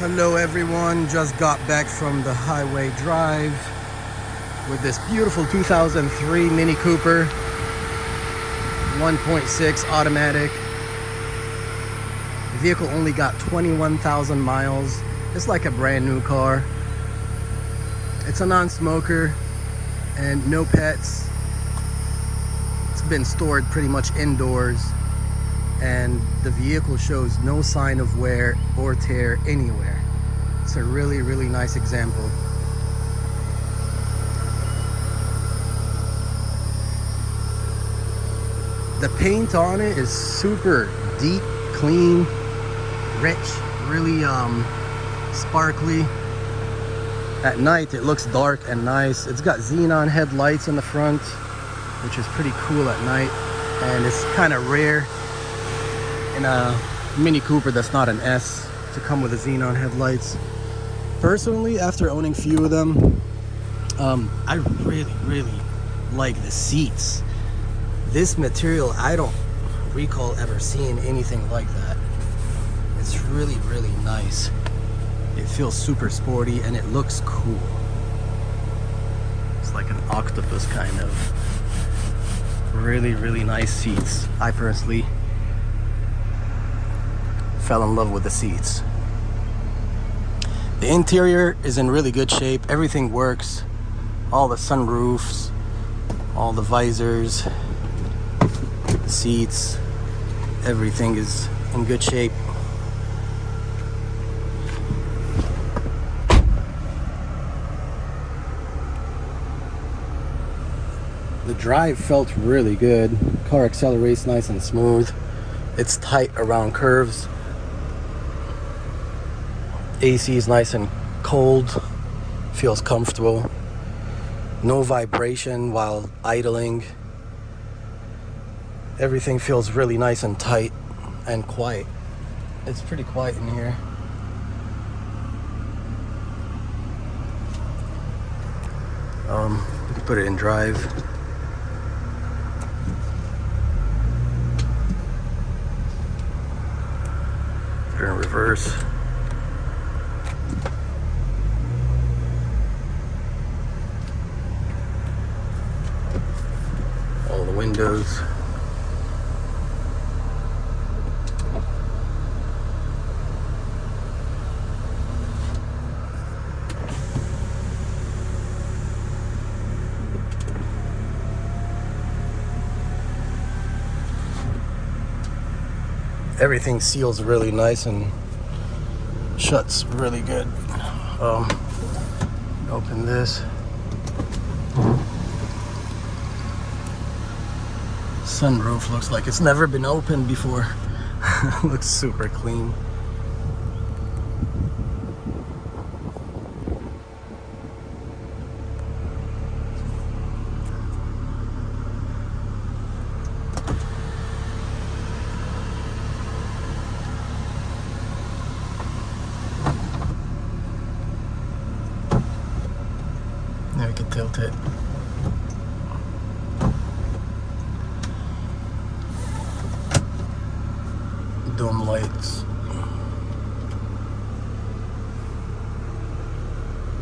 Hello everyone, just got back from the highway drive with this beautiful 2003 Mini Cooper 1.6 automatic. The vehicle only got 21,000 miles. It's like a brand new car. It's a non-smoker and no pets. It's been stored pretty much indoors, and the vehicle shows no sign of wear or tear anywhere. It's a really, really nice example. The paint on it is super deep, clean, rich, really sparkly. At night it looks dark and nice. It's got xenon headlights in the front, which is pretty cool at night, and it's kind of rare in a Mini Cooper that's not an S to come with the xenon headlights. Personally, after owning a few of them, I really like the seats. This material, I don't recall ever seeing anything like that. It's really nice. It feels super sporty and it looks cool. It's like an octopus kind of. Really nice seats. I personally fell in love with the seats. The interior is in really good shape. Everything works. All the sunroofs, all the visors, the seats, everything is in good shape. The drive felt really good. Car accelerates nice and smooth. It's tight around curves. AC is nice and cold, feels comfortable. No vibration while idling. Everything feels really nice and tight and quiet. It's pretty quiet in here. You can put it in drive. Put it in reverse. All the windows. Everything seals really nice and shuts really good. Open this. Sunroof looks like it's never been opened before. Looks super clean. Now we can tilt it. Dome lights.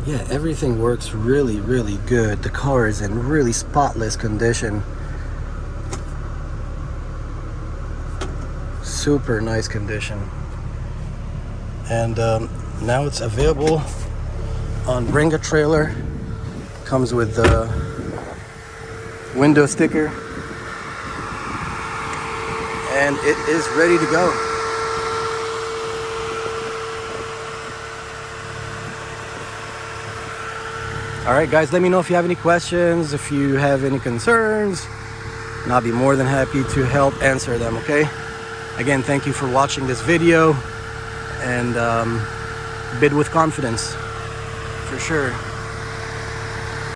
Yeah, everything works really good. The car is in really spotless condition. Super nice condition. And now it's available on Bring a Trailer. Comes with the window sticker, and it is ready to go. All right, guys, let me know if you have any questions, if you have any concerns, and I'll be more than happy to help answer them, okay? Again, thank you for watching this video, and bid with confidence, for sure.